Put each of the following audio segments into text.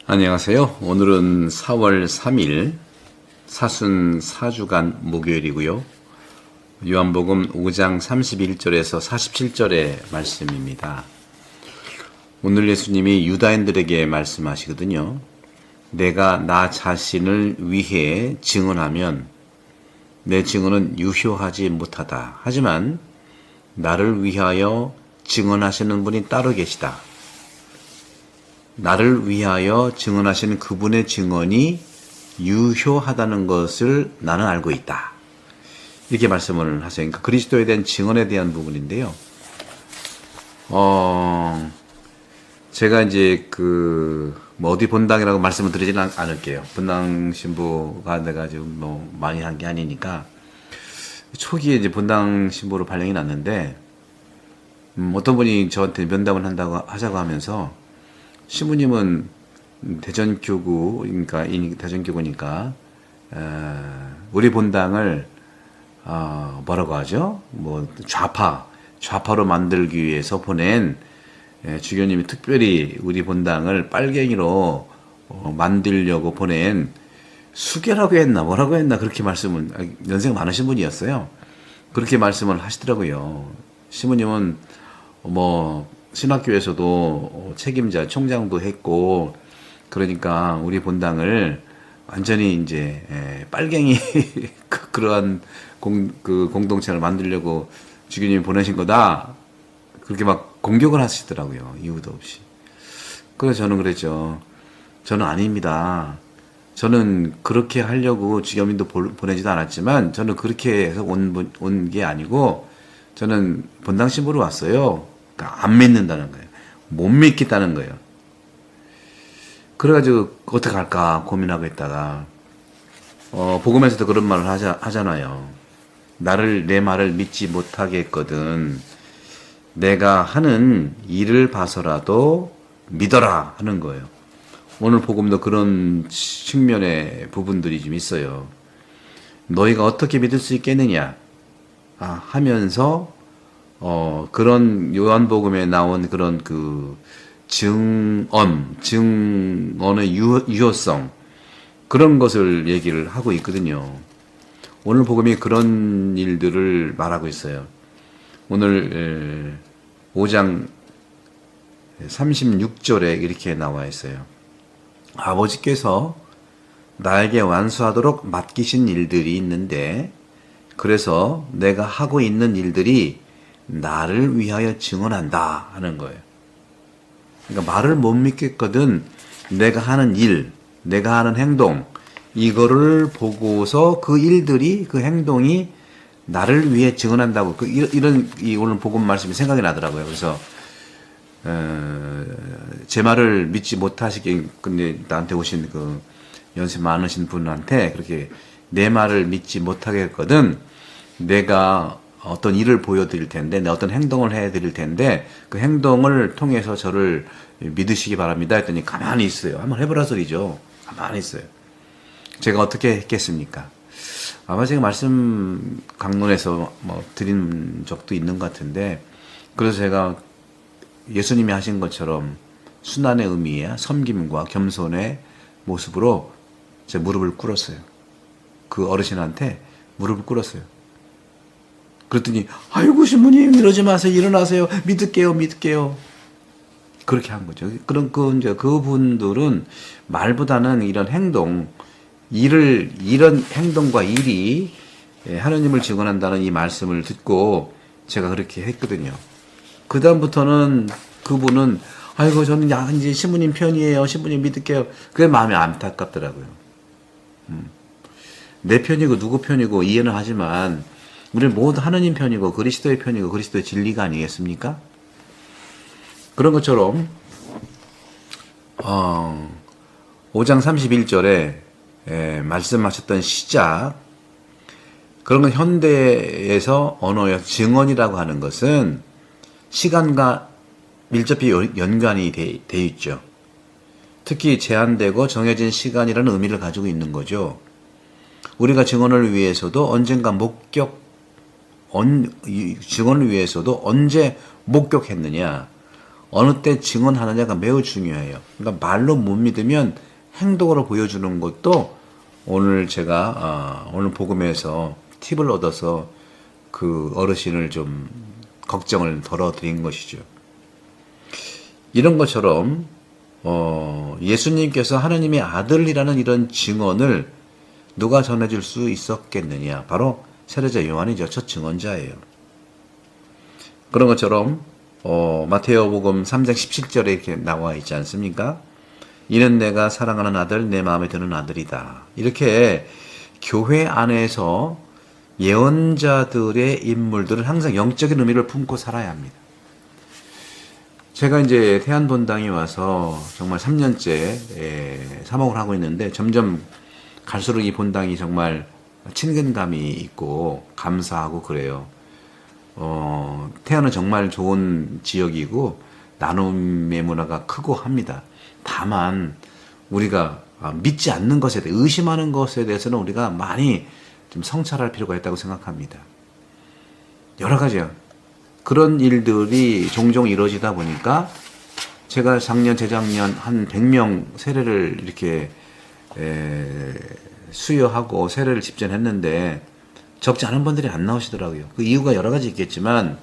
안녕하세요. 오늘은 4월 3일 사순 4주간 목요일이고요. 요한복음 5장 31절에서 47절의 말씀입니다. 오늘 예수님이 유다인들에게 말씀하시거든요. 내가 나 자신을 위해 증언하면 내 증언은 유효하지 못하다. 하지만 나를 위하여 증언하시는 분이 따로 계시다. 나를 위하여 증언하시는 그분의 증언이 유효하다는 것을 나는 알고 있다. 이렇게 말씀을 하세요. 그러니까 그리스도에 대한 증언에 대한 부분인데요. 제가 이제 어디 본당이라고 말씀을 드리지는 않을게요. 본당 신부가 내가 지금 많이 한 게 아니니까. 초기에 이제 본당 신부로 발령이 났는데, 어떤 분이 저한테 면담을 하자고 하면서, 신부님은 대전교구니까, 우리 본당을, 뭐라고 하죠? 좌파로 만들기 위해서 보낸, 주교님이 특별히 우리 본당을 빨갱이로 만들려고 보낸 수계라고 했나, 뭐라고 했나, 그렇게 연세가 많으신 분이었어요. 그렇게 말씀을 하시더라고요. 신부님은, 신학교에서도 책임자, 총장도 했고, 그러니까 우리 본당을 완전히 이제, 빨갱이, 그러한 공동체를 만들려고 주교님이 보내신 거다. 그렇게 막 공격을 하시더라고요. 이유도 없이. 그래서 저는 그랬죠. 저는 아닙니다. 저는 그렇게 하려고 주교님도 보내지도 않았지만, 저는 그렇게 해서 온 게 아니고, 저는 본당 신부로 왔어요. 안 믿는다는 거예요. 못 믿겠다는 거예요. 그래가지고 어떻게 할까 고민하고 있다가 복음에서도 그런 말을 하잖아요. 내 말을 믿지 못하게 했거든. 내가 하는 일을 봐서라도 믿어라 하는 거예요. 오늘 복음도 그런 측면의 부분들이 좀 있어요. 너희가 어떻게 믿을 수 있겠느냐 하면서 그런 요한복음에 나온 그런 증언의 유효성, 그런 것을 얘기를 하고 있거든요. 오늘 복음이 그런 일들을 말하고 있어요. 오늘 5장 36절에 이렇게 나와 있어요. 아버지께서 나에게 완수하도록 맡기신 일들이 있는데, 그래서 내가 하고 있는 일들이 나를 위하여 증언한다 하는 거예요. 그러니까 말을 못 믿겠거든. 내가 하는 일, 내가 하는 행동, 이거를 보고서 그 행동이 나를 위해 증언한다고. 오늘 복음 말씀이 생각이 나더라고요. 그래서 제 말을 믿지 못하시게, 근데 나한테 오신 연세 많으신 분한테 그렇게 내 말을 믿지 못하게 했거든. 내가 어떤 일을 보여드릴 텐데, 어떤 행동을 해드릴 텐데, 그 행동을 통해서 저를 믿으시기 바랍니다 했더니 가만히 있어요. 한번 해보라 소리죠. 가만히 있어요. 제가 어떻게 했겠습니까? 아마 제가 말씀 강론에서 드린 적도 있는 것 같은데, 그래서 제가 예수님이 하신 것처럼 순환의 의미와 섬김과 겸손의 모습으로 제 무릎을 꿇었어요. 그 어르신한테 무릎을 꿇었어요. 그랬더니 아이고 신부님 이러지 마세요. 일어나세요. 믿을게요. 그렇게 한 거죠. 그런 그분들은 말보다는 이런 이런 행동과 일이 하나님을 증언한다는 이 말씀을 듣고 제가 그렇게 했거든요. 그 다음부터는 그분은 아이고 저는 이제 신부님 편이에요. 신부님 믿을게요. 그게 마음이 안타깝더라고요. 내 편이고 누구 편이고 이해는 하지만 우리는 모두 하느님 편이고 그리스도의 편이고 그리스도의 진리가 아니겠습니까? 그런 것처럼 5장 31절에 말씀하셨던 시작, 그런 건 현대에서 언어의 증언이라고 하는 것은 시간과 밀접히 연관이 돼 있죠. 특히 제한되고 정해진 시간이라는 의미를 가지고 있는 거죠. 우리가 증언을 위해서도 증언을 위해서도 언제 목격했느냐? 어느 때 증언하느냐가 매우 중요해요. 그러니까 말로 못 믿으면 행동으로 보여주는 것도 오늘 제가 오늘 복음에서 팁을 얻어서 그 어르신을 좀 걱정을 덜어드린 것이죠. 이런 것처럼 예수님께서 하나님의 아들이라는 이런 증언을 누가 전해줄 수 있었겠느냐? 바로 세례자 요한이죠. 첫 증언자예요. 그런 것처럼 마테오복음 3장 17절에 이렇게 나와 있지 않습니까? 이는 내가 사랑하는 아들, 내 마음에 드는 아들이다. 이렇게 교회 안에서 예언자들의 인물들은 항상 영적인 의미를 품고 살아야 합니다. 제가 이제 태안본당에 와서 정말 3년째 사목을 하고 있는데 점점 갈수록 이 본당이 정말 친근감이 있고 감사하고 그래요. 태안은 정말 좋은 지역이고 나눔의 문화가 크고 합니다. 다만 우리가 믿지 않는 것에 대해 의심하는 것에 대해서는 우리가 많이 좀 성찰할 필요가 있다고 생각합니다. 여러 가지요. 그런 일들이 종종 이루어지다 보니까 제가 작년, 재작년 한 100명 세례를 이렇게 수여하고 세례를 집전했는데 적지 않은 분들이 안 나오시더라고요. 그 이유가 여러 가지 있겠지만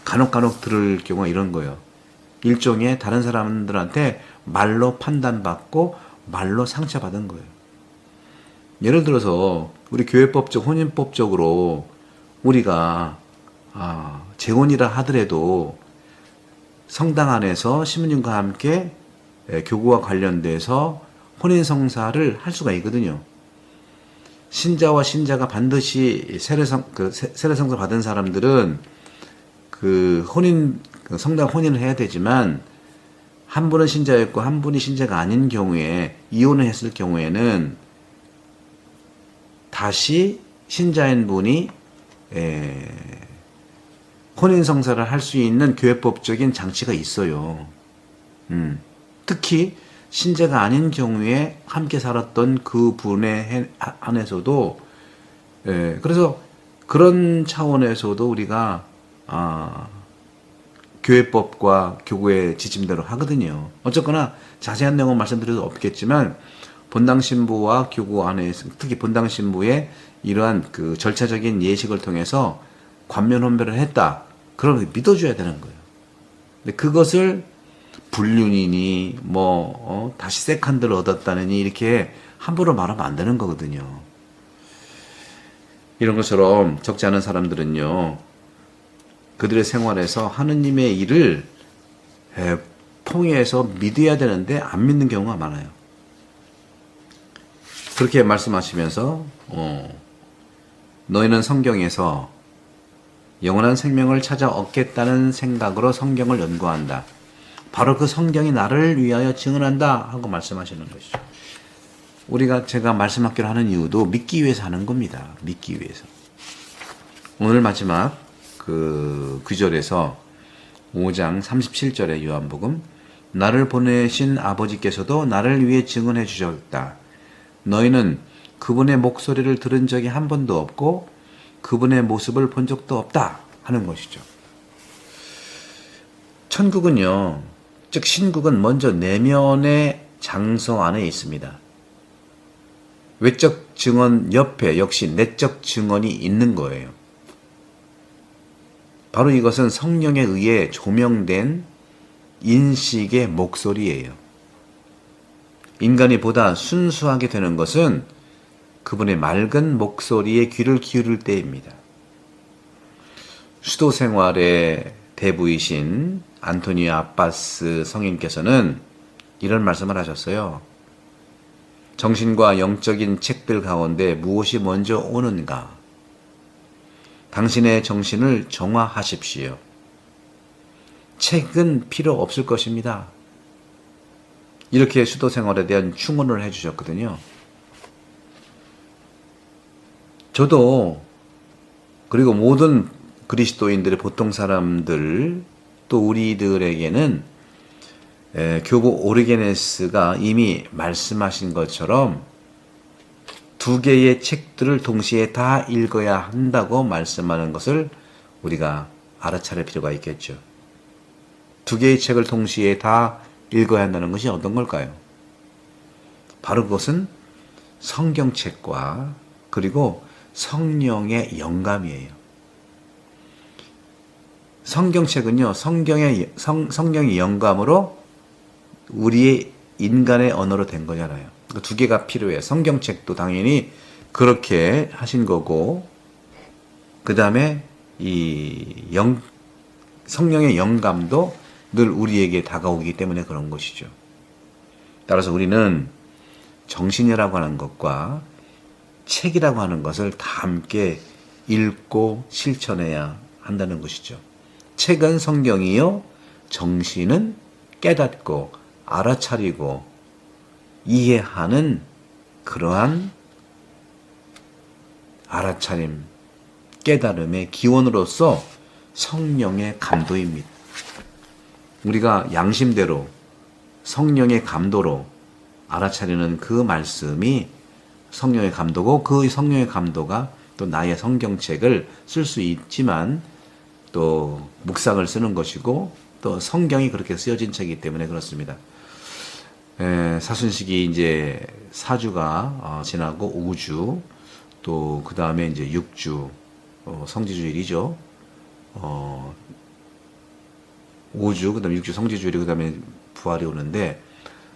간혹 들을 경우가 이런 거예요. 일종의 다른 사람들한테 말로 판단받고 말로 상처받은 거예요. 예를 들어서 우리 교회법적, 혼인법적으로 우리가 재혼이라 하더라도 성당 안에서 신부님과 함께 교구와 관련돼서 혼인성사를 할 수가 있거든요. 신자와 신자가 반드시 세례성사 받은 사람들은 성당 혼인을 해야 되지만 한 분은 신자였고 한 분이 신자가 아닌 경우에 이혼을 했을 경우에는 다시 신자인 분이 혼인성사를 할 수 있는 교회법적인 장치가 있어요. 특히 신자가 아닌 경우에 함께 살았던 그 분의 안에서도 그래서 그런 차원에서도 우리가 교회법과 교구의 지침대로 하거든요. 어쨌거나 자세한 내용은 말씀드려도 없겠지만 본당 신부와 교구 안에서 특히 본당 신부의 이러한 그 절차적인 예식을 통해서 관면 혼배를 했다. 그러면 믿어줘야 되는 거예요. 근데 그것을 불륜이니 다시 세컨드를 얻었다느니 이렇게 함부로 말하면 안 되는 거거든요. 이런 것처럼 적지 않은 사람들은요, 그들의 생활에서 하느님의 일을 통해서 믿어야 되는데 안 믿는 경우가 많아요. 그렇게 말씀하시면서 너희는 성경에서 영원한 생명을 찾아 얻겠다는 생각으로 성경을 연구한다. 바로 그 성경이 나를 위하여 증언한다 하고 말씀하시는 것이죠. 제가 말씀하기로 하는 이유도 믿기 위해서 하는 겁니다. 믿기 위해서. 오늘 마지막 그 구절에서 5장 37절의 요한복음, 나를 보내신 아버지께서도 나를 위해 증언해 주셨다. 너희는 그분의 목소리를 들은 적이 한 번도 없고 그분의 모습을 본 적도 없다 하는 것이죠. 천국은요, 즉 신국은 먼저 내면의 장소 안에 있습니다. 외적 증언 옆에 역시 내적 증언이 있는 거예요. 바로 이것은 성령에 의해 조명된 인식의 목소리예요. 인간이 보다 순수하게 되는 것은 그분의 맑은 목소리에 귀를 기울일 때입니다. 수도 생활의 대부이신 안토니오 아빠스 성인께서는 이런 말씀을 하셨어요. 정신과 영적인 책들 가운데 무엇이 먼저 오는가? 당신의 정신을 정화하십시오. 책은 필요 없을 것입니다. 이렇게 수도 생활에 대한 충언을 해주셨거든요. 저도 그리고 모든 그리스도인들의 보통 사람들 또 우리들에게는 교부 오리게네스가 이미 말씀하신 것처럼 두 개의 책들을 동시에 다 읽어야 한다고 말씀하는 것을 우리가 알아차릴 필요가 있겠죠. 두 개의 책을 동시에 다 읽어야 한다는 것이 어떤 걸까요? 바로 그것은 성경책과 그리고 성령의 영감이에요. 성경책은요, 성령의 영감으로 우리의 인간의 언어로 된 거잖아요. 두 개가 필요해. 성경책도 당연히 그렇게 하신 거고, 그 다음에 성령의 영감도 늘 우리에게 다가오기 때문에 그런 것이죠. 따라서 우리는 정신이라고 하는 것과 책이라고 하는 것을 다 함께 읽고 실천해야 한다는 것이죠. 책은 성경이요, 정신은 깨닫고 알아차리고 이해하는 그러한 알아차림, 깨달음의 기원으로서 성령의 감도입니다. 우리가 양심대로 성령의 감도로 알아차리는 그 말씀이 성령의 감도고, 그 성령의 감도가 또 나의 성경책을 쓸 수 있지만 또 묵상을 쓰는 것이고, 또 성경이 그렇게 쓰여진 책이기 때문에 그렇습니다. 사순식이 이제 4주가 지나고 5주, 또 그 다음에 이제 6주 성지주일이죠. 5주, 그 다음에 6주 성지주일이, 그 다음에 부활이 오는데,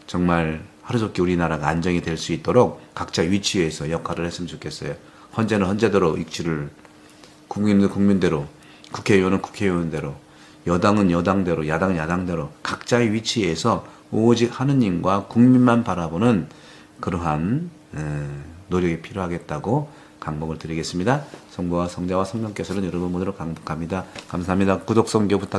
정말 하루속히 우리나라가 안정이 될 수 있도록 각자 위치에서 역할을 했으면 좋겠어요. 헌재는 헌재대로 위치를, 국민은 국민대로, 국회의원은 국회의원대로, 여당은 여당대로, 야당은 야당대로 각자의 위치에서 오직 하느님과 국민만 바라보는 그러한 노력이 필요하겠다고 강목을 드리겠습니다. 성부와 성자와 성령께서는 여러분 모두로 강복합니다. 감사합니다. 구독, 선교 부탁